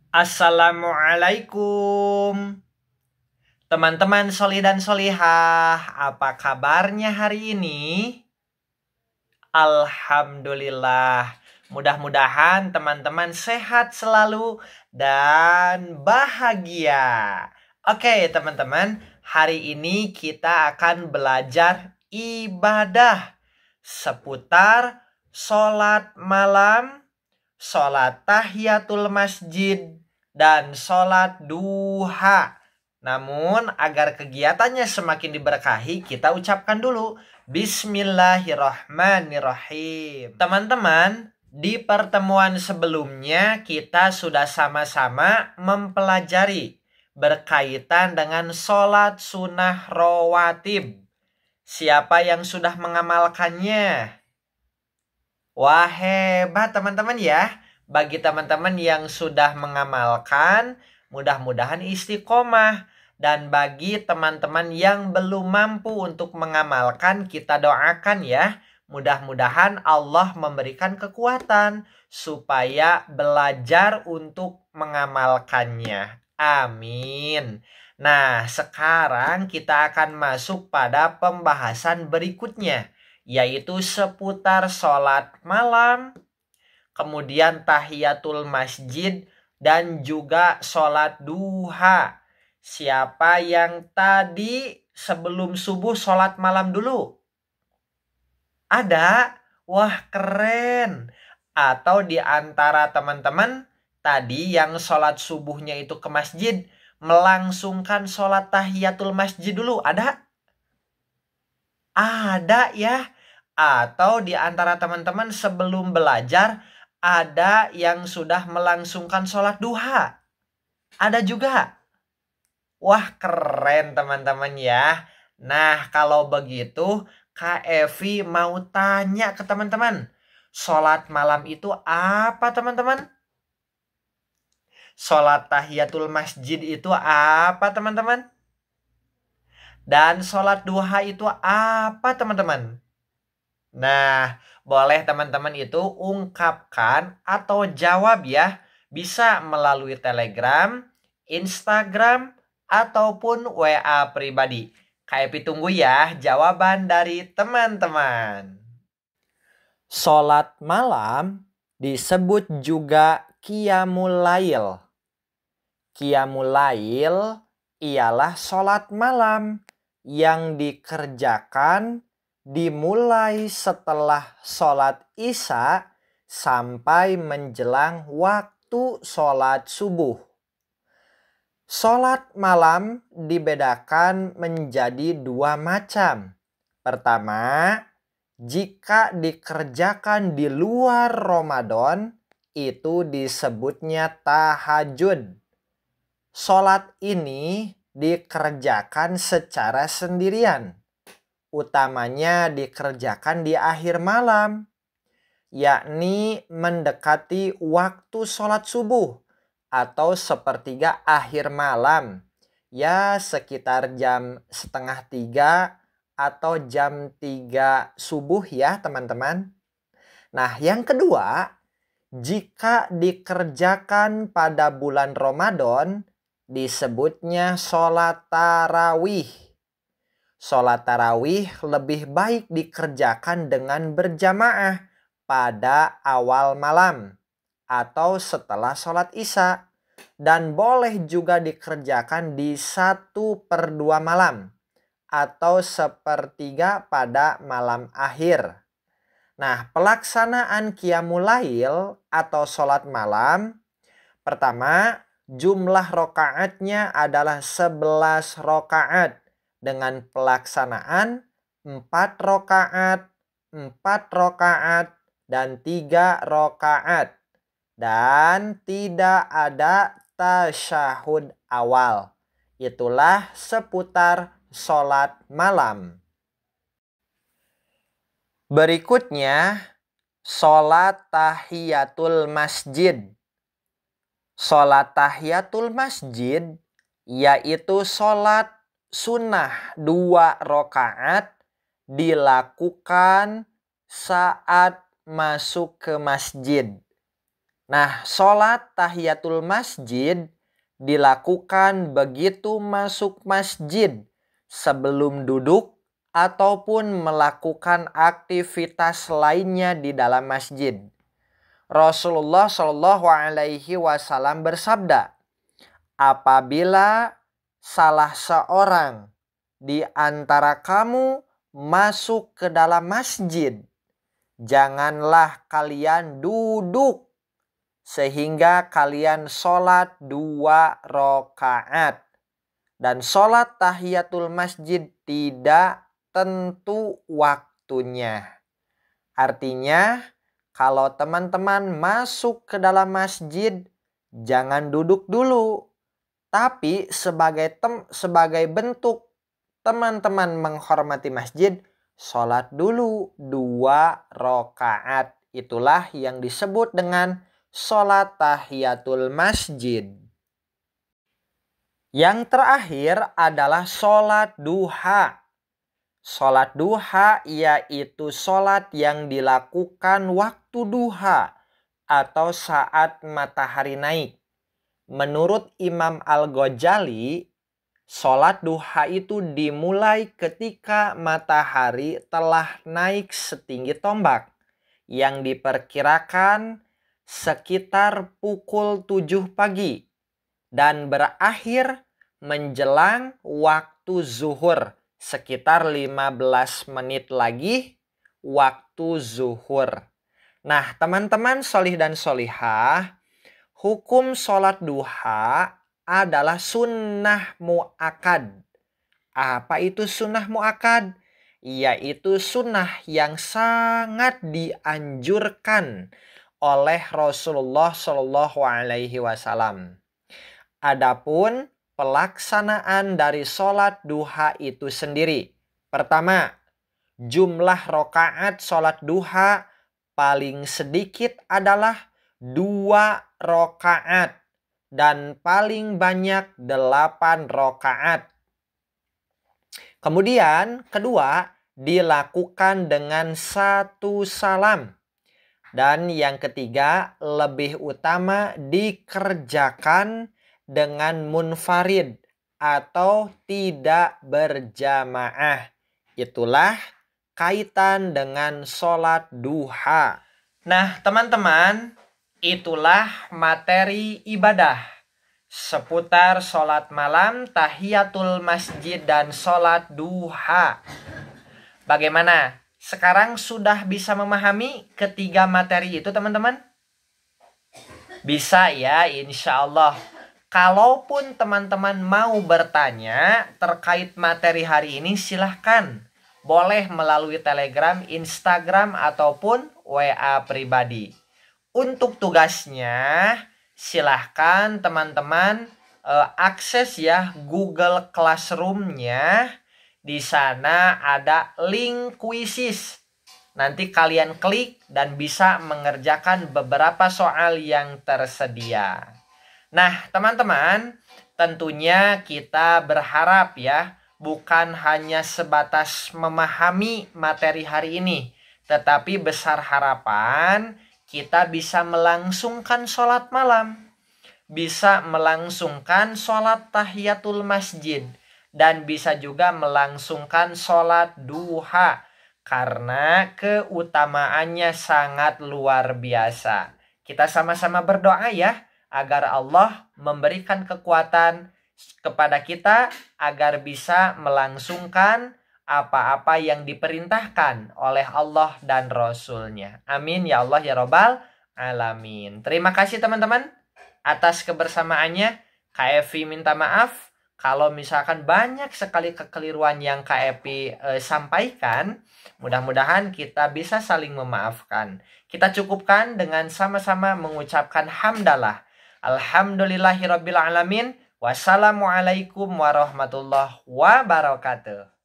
Assalamualaikum. Teman-teman solih dan solihah, apa kabarnya hari ini? Alhamdulillah. Mudah-mudahan teman-teman sehat selalu dan bahagia. Oke, teman-teman, hari ini kita akan belajar ibadah seputar sholat malam, sholat tahiyatul masjid, dan sholat duha. Namun agar kegiatannya semakin diberkahi, kita ucapkan dulu Bismillahirrahmanirrahim. Teman-teman, di pertemuan sebelumnya kita sudah sama-sama mempelajari berkaitan dengan sholat sunnah rawatib. Siapa yang sudah mengamalkannya? Wah, hebat teman-teman ya. Bagi teman-teman yang sudah mengamalkan, mudah-mudahan istiqomah. Dan bagi teman-teman yang belum mampu untuk mengamalkan, kita doakan ya. Mudah-mudahan Allah memberikan kekuatan supaya belajar untuk mengamalkannya. Amin. Nah, sekarang kita akan masuk pada pembahasan berikutnya, yaitu seputar sholat malam, kemudian tahiyatul masjid, dan juga sholat duha. Siapa yang tadi sebelum subuh sholat malam dulu? Ada? Wah, keren. Atau di antara teman-teman tadi yang sholat subuhnya itu ke masjid, melangsungkan sholat tahiyatul masjid dulu? Ada? Ada ya. Atau di antara teman-teman sebelum belajar, ada yang sudah melangsungkan sholat duha? Ada juga? Wah, keren teman-teman ya. Nah, kalau begitu Kak Evi mau tanya ke teman-teman. Sholat malam itu apa teman-teman? Sholat tahiyatul masjid itu apa teman-teman? Dan sholat duha itu apa teman-teman? Nah, boleh teman-teman itu ungkapkan atau jawab ya. Bisa melalui Telegram, Instagram, ataupun WA pribadi. Kak Epi tunggu ya jawaban dari teman-teman. Sholat malam disebut juga Qiyamul Lail. Qiyamul Lail ialah sholat malam yang dikerjakan dimulai setelah sholat Isya sampai menjelang waktu sholat subuh. Sholat malam dibedakan menjadi dua macam. Pertama, jika dikerjakan di luar Ramadan, itu disebutnya tahajud. Sholat ini dikerjakan secara sendirian. Utamanya dikerjakan di akhir malam, yakni mendekati waktu sholat subuh atau sepertiga akhir malam, ya sekitar jam 2:30 atau jam 3 subuh ya teman-teman. Nah, yang kedua, jika dikerjakan pada bulan Ramadan, disebutnya sholat tarawih. Sholat tarawih lebih baik dikerjakan dengan berjamaah pada awal malam atau setelah sholat Isya, dan boleh juga dikerjakan di 1/2 malam atau sepertiga pada malam akhir. Nah, pelaksanaan Qiyamul Lail atau sholat malam, pertama, jumlah rokaatnya adalah 11 rokaat dengan pelaksanaan 4 rokaat, 4 rokaat, dan 3 rokaat. Dan tidak ada tasyahud awal. Itulah seputar sholat malam. Berikutnya, sholat tahiyatul masjid. Sholat tahiyatul masjid yaitu sholat sunnah 2 rakaat dilakukan saat masuk ke masjid. Nah, sholat tahiyatul masjid dilakukan begitu masuk masjid, sebelum duduk, ataupun melakukan aktivitas lainnya di dalam masjid. Rasulullah Shallallahu Alaihi Wasallam bersabda, apabila salah seorang di antara kamu masuk ke dalam masjid, janganlah kalian duduk sehingga kalian sholat 2 rakaat. Dan sholat tahiyatul masjid tidak tentu waktunya. Artinya, kalau teman-teman masuk ke dalam masjid, jangan duduk dulu. Tapi sebagai bentuk teman-teman menghormati masjid, sholat dulu 2 rakaat. Itulah yang disebut dengan sholat tahiyatul masjid. Yang terakhir adalah sholat duha. Sholat duha yaitu sholat yang dilakukan waktu duha atau saat matahari naik. Menurut Imam Al-Ghazali, sholat duha itu dimulai ketika matahari telah naik setinggi tombak, yang diperkirakan sekitar pukul 7 pagi dan berakhir menjelang waktu zuhur, sekitar 15 menit lagi waktu zuhur. Nah, teman-teman solih dan solihah, hukum sholat duha adalah sunnah mu'akad. Apa itu sunnah mu'akad? Yaitu sunnah yang sangat dianjurkan oleh Rasulullah Shallallahu Alaihi Wasallam. Adapun pelaksanaan dari sholat duha itu sendiri. Pertama, jumlah rakaat sholat duha paling sedikit adalah 2 rakaat dan paling banyak 8 rakaat. Kemudian kedua, dilakukan dengan 1 salam. Dan yang ketiga, lebih utama dikerjakan dengan munfarid atau tidak berjamaah. Itulah kaitan dengan sholat duha. Nah, teman-teman, itulah materi ibadah seputar sholat malam, tahiyatul masjid, dan sholat duha. Bagaimana? Sekarang sudah bisa memahami ketiga materi itu, teman-teman? Bisa ya, insya Allah. Kalaupun teman-teman mau bertanya terkait materi hari ini, silahkan. Boleh melalui Telegram, Instagram, ataupun WA pribadi. Untuk tugasnya, silahkan teman-teman akses ya Google Classroom-nya. Di sana ada link kuisis. Nanti kalian klik dan bisa mengerjakan beberapa soal yang tersedia. Nah, teman-teman, tentunya kita berharap ya, bukan hanya sebatas memahami materi hari ini, tetapi besar harapan kita bisa melangsungkan sholat malam, bisa melangsungkan sholat tahiyatul masjid, dan bisa juga melangsungkan sholat duha, karena keutamaannya sangat luar biasa. Kita sama-sama berdoa ya, agar Allah memberikan kekuatan kepada kita agar bisa melangsungkan apa-apa yang diperintahkan oleh Allah dan Rasul-Nya. Amin ya Allah ya Rabbal Alamin. Terima kasih teman-teman atas kebersamaannya. Kak Evi minta maaf kalau misalkan banyak sekali kekeliruan yang Kak Evi sampaikan. Mudah-mudahan kita bisa saling memaafkan. Kita cukupkan dengan sama-sama mengucapkan hamdalah. Alhamdulillahirabbil alamin. Wassalamualaikum warahmatullahi wabarakatuh.